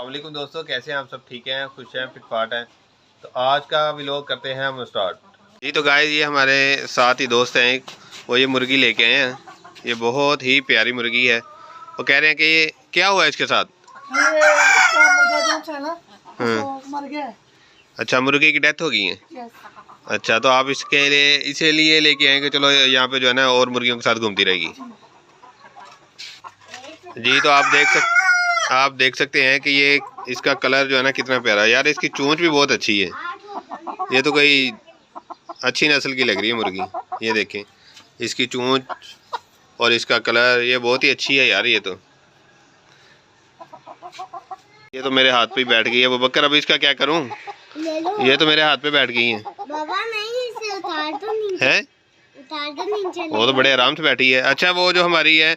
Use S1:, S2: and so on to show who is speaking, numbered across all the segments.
S1: वालेकुम दोस्तों, कैसे हैं आप सब? ठीक हैं, खुश हैं, फिटफाट हैं। तो आज का व्लॉग करते हैं हम स्टार्ट। जी तो गाइस, ये हमारे साथ ही दोस्त हैं, वो ये मुर्गी लेके आए हैं। ये बहुत ही प्यारी मुर्गी है। वो कह रहे हैं कि ये क्या हुआ है इसके साथ?
S2: मर गया है।
S1: अच्छा, मुर्गी की डेथ हो गई है। अच्छा, तो आप इसके लिए इसीलिए लेके आए कि चलो यहाँ पे जो है ना और मुर्गियों के साथ घूमती रहेगी। जी तो आप देख सकते हैं कि ये इसका कलर जो है ना कितना प्यारा है यार। इसकी चोंच भी बहुत अच्छी है। ये तो कोई अच्छी नस्ल की लग रही है मुर्गी। ये देखें, इसकी चोंच और इसका कलर, ये बहुत ही अच्छी है यार। ये तो मेरे हाथ पे बैठ गई है वो बकर। अब इसका क्या करूं? ये तो मेरे हाथ पे बैठ गई है।
S2: बाबा नहीं, इसे उतार दो नीचे।
S1: है?
S2: उतार दो नीचे।
S1: वो तो बड़े आराम से बैठी है। अच्छा, वो जो हमारी है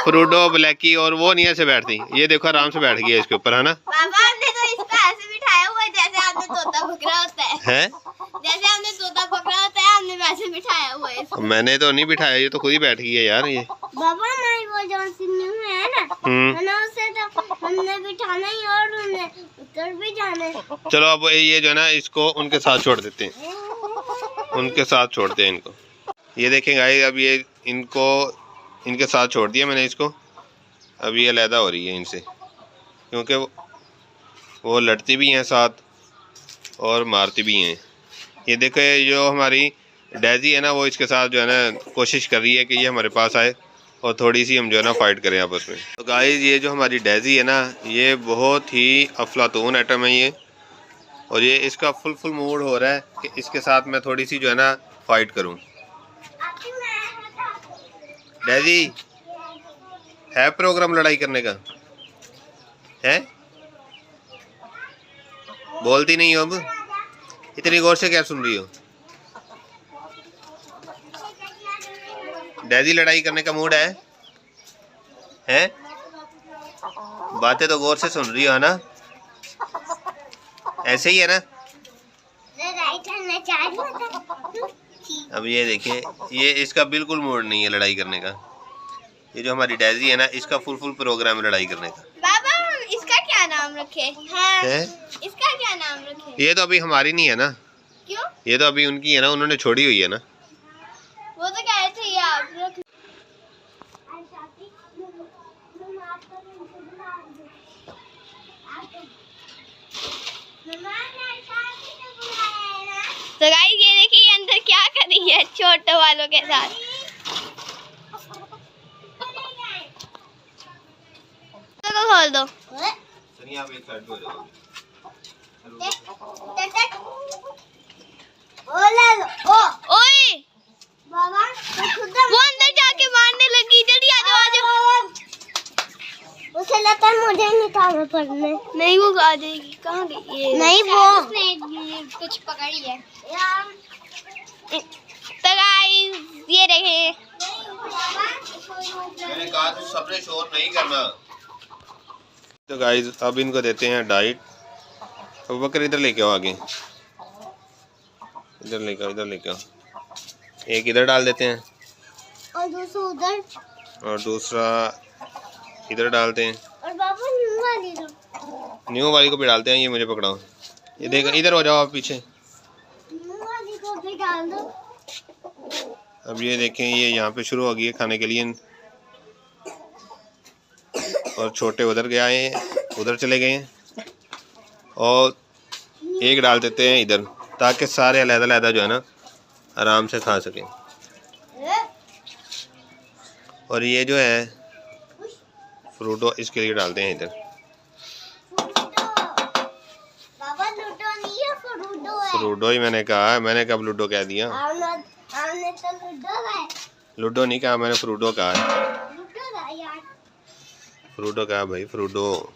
S1: फ्रूडो ब्लैकी, और वो नहीं ऐसे बैठती। ये देखो आराम से बैठ गई है इसके ऊपर, है ना?
S2: बाबा ने तो इसको ऐसे बिठाया हुआ है जैसे आपने तोता पकड़ा होता है। जैसे आपने तोता पकड़ा होता है, हमने वैसे बिठाया हुआ है इसको।
S1: मैंने तो नहीं बिठाया, ये तो खुद ही बैठ गई है यार ये।
S2: बाबा नहीं, वो जो सिन्नू है ना उसे तो हमने बिठाना ही और उन्हें उतर भी जाना है।
S1: चलो अब ये जो है ना, इसको उनके साथ छोड़ देते हैं। उनके साथ छोड़ते हैं इनको। ये देखें गाइस, अब ये इनको इनके साथ छोड़ दिया मैंने इसको। अब ये अलहदा हो रही है इनसे, क्योंकि वो लड़ती भी हैं साथ और मारती भी हैं। ये देखे, जो हमारी डेजी है ना, वो इसके साथ जो है ना कोशिश कर रही है कि ये हमारे पास आए और थोड़ी सी हम जो है ना फाइट करें आपस में। तो गाइस, ये जो हमारी डेजी है ना, ये बहुत ही अफलातून आइटम है ये। और ये इसका फुल मूड हो रहा है कि इसके साथ मैं थोड़ी सी जो है ना फाइट करूं। डेजी, है प्रोग्राम लड़ाई करने का? है? बोलती नहीं हो अब? इतनी गौर से क्या सुन रही हो? डेजी, लड़ाई करने का मूड है? हैं? बातें तो गौर से सुन रही हो, है ना? ऐसे ही है ना? अब ये देखिए, ये इसका बिल्कुल मूड नहीं है लड़ाई करने का। ये जो हमारी डेजी है ना, इसका फुल प्रोग्राम है लड़ाई करने का।
S2: बाबा, हम इसका क्या नाम रखे?
S1: है?
S2: इसका क्या नाम रखे?
S1: ये तो अभी हमारी नहीं है ना।
S2: क्यों?
S1: ये तो अभी उनकी है ना, उन्होंने छोड़ी हुई है ना।
S2: वो तो कह रहे थे ये आप रख। तो गाइस, ये देखिए अंदर क्या कर रही है छोटे वालों के साथ। तो खोल दो।
S1: सनिया, आप एक साइड पे हो जाओ।
S2: ओए बाबा, वो अंदर जाके मारने लगी। जल्दी आ जाओ। उसे लगता है मुझे निकालना पड़ने। नहीं, वो आ जाएगी। कहाँ गई ये? नहीं, वो उसने कुछ पकड़ी है। तो गाइस, ये देखें।
S1: मैंने कहा था सबने शोर नहीं करना। तो गाइस, अब इनको देते हैं डाइट। अब बकर इधर लेके आओ, आगे इधर लेके आओ, इधर लेके आओ। एक इधर डाल देते हैं
S2: और दूसरा उधर,
S1: और दूसरा इधर डालते हैं।
S2: और बाबा
S1: न्यू वाली को भी डालते हैं। ये मुझे पकड़ाओ। ये देखो, इधर हो जाओ आप पीछे।
S2: न्यू वाली को भी डाल दो।
S1: अब ये देखें, ये यहाँ पे शुरू हो गई है खाने के लिए। और छोटे उधर गए हैं, उधर चले गए हैं। और एक डाल देते हैं इधर, ताकि सारे अलग-अलग जो है ना आराम से खा सकें। और ये जो है फ्रूटो, इसके लिए डालते हैं इधर।
S2: बाबा, लूडो नहीं है, फ्रूटो है।
S1: फ्रूटो ही मैंने कहा है। मैंने कब लूडो कह दिया?
S2: हमने तो लूडो है।
S1: लूडो नहीं कहा मैंने, फ्रूटो कहा है।
S2: लूडो है यार।
S1: फ्रूटो कहा भाई, फ्रूटो।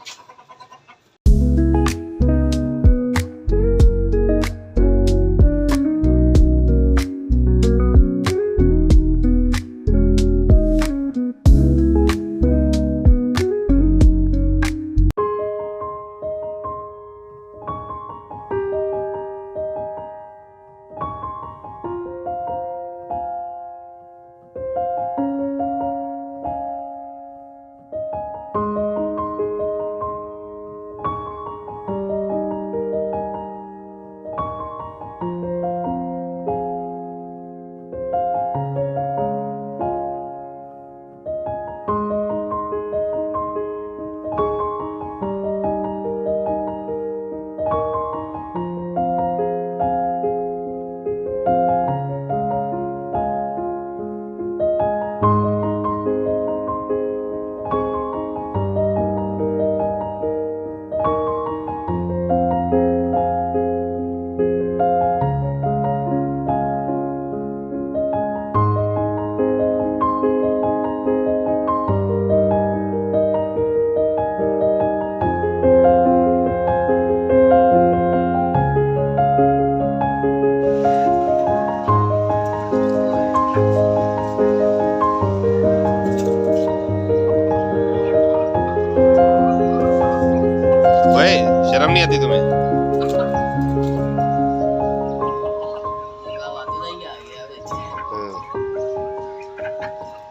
S1: शर्म नहीं आती तुम्हें?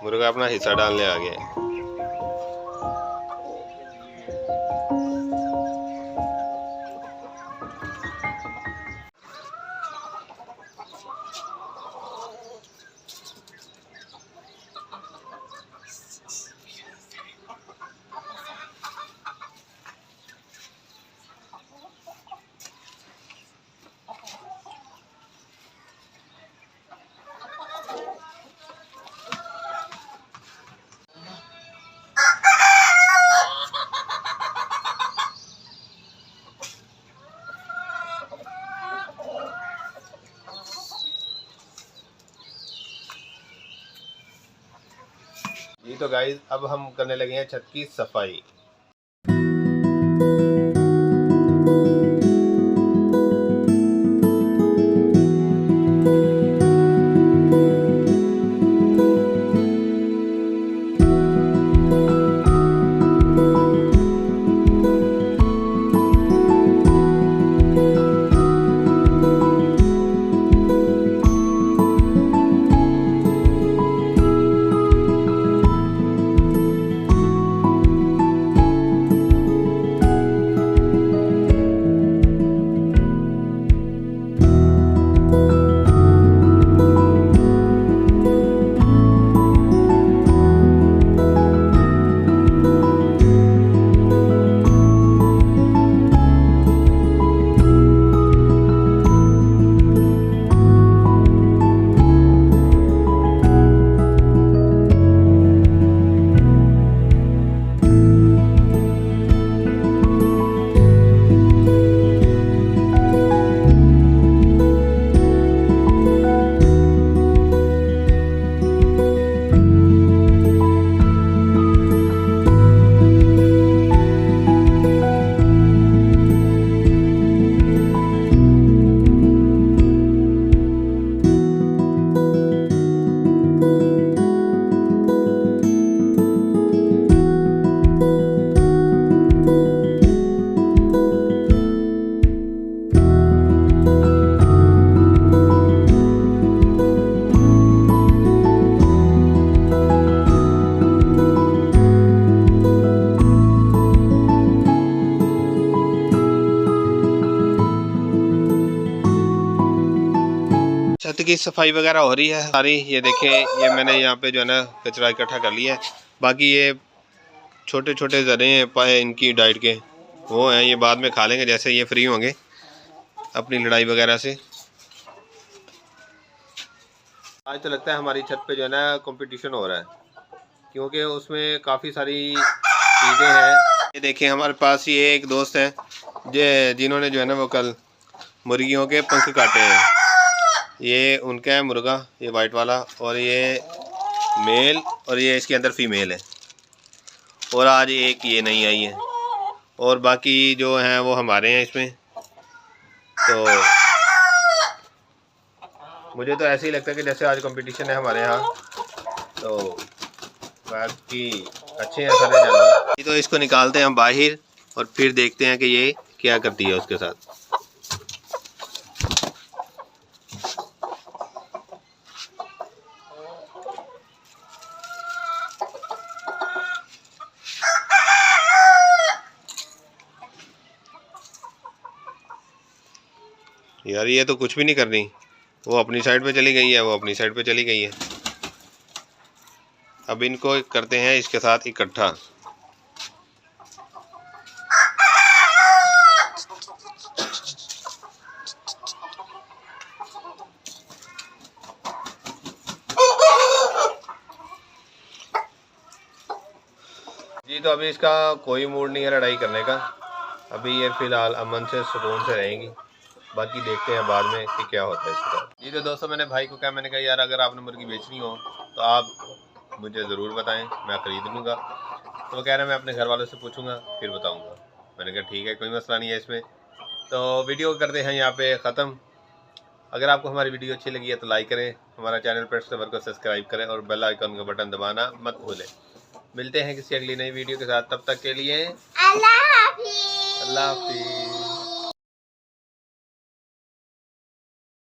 S1: मुर्गा अपना हिस्सा डालने आ गया। ये तो गाइस अब हम करने लगे हैं छत की सफाई। छत की सफाई वगैरह हो रही है सारी। ये देखें, ये मैंने यहाँ पे जो है ना कचरा इकट्ठा कर लिया है। बाकी ये छोटे छोटे ज़रे हैं पाए इनकी डाइट के, वो हैं, ये बाद में खा लेंगे जैसे ये फ्री होंगे अपनी लड़ाई वगैरह से। आज तो लगता है हमारी छत पे जो है ना कंपटीशन हो रहा है, क्योंकि उसमें काफ़ी सारी चीज़ें हैं। ये देखें, हमारे पास ये एक दोस्त है जिन्होंने जो है ना वो कल मुर्गियों के पंख काटे हैं। ये उनका है मुर्गा, ये वाइट वाला, और ये मेल और ये इसके अंदर फीमेल है। और आज एक ये नहीं आई है, और बाकी जो हैं वो हमारे हैं इसमें। तो मुझे तो ऐसे ही लगता है कि जैसे आज कंपटीशन है हमारे यहाँ। तो बाकी अच्छे हैं सारे जानवर। तो इसको निकालते हैं हम बाहर और फिर देखते हैं कि ये क्या करती है उसके साथ। यार ये तो कुछ भी नहीं कर रही, वो अपनी साइड पे चली गई है, वो अपनी साइड पे चली गई है। अब इनको करते हैं इसके साथ इकट्ठा। जी तो अभी इसका कोई मूड नहीं है लड़ाई करने का। अभी ये फिलहाल अमन से सुकून से रहेंगी, बाकी देखते हैं बाद में कि क्या होता है इसके साथ। जी तो दोस्तों, मैंने भाई को कहा, मैंने कहा यार अगर आपने मुर्गी बेचनी हो तो आप मुझे ज़रूर बताएं, मैं ख़रीद लूँगा। तो वो कह रहे हैं मैं अपने घर वालों से पूछूंगा फिर बताऊँगा। मैंने कहा ठीक है, कोई मसला नहीं है इसमें। तो वीडियो करते हैं यहाँ पे ख़त्म। अगर आपको हमारी वीडियो अच्छी लगी है तो लाइक करें, हमारा चैनल पेट्स लवर को सब्सक्राइब करें और बेल आइकन का बटन दबाना मत भूलें। मिलते हैं किसी अगली नई वीडियो के साथ, तब तक के लिए अल्लाह हाफिज़।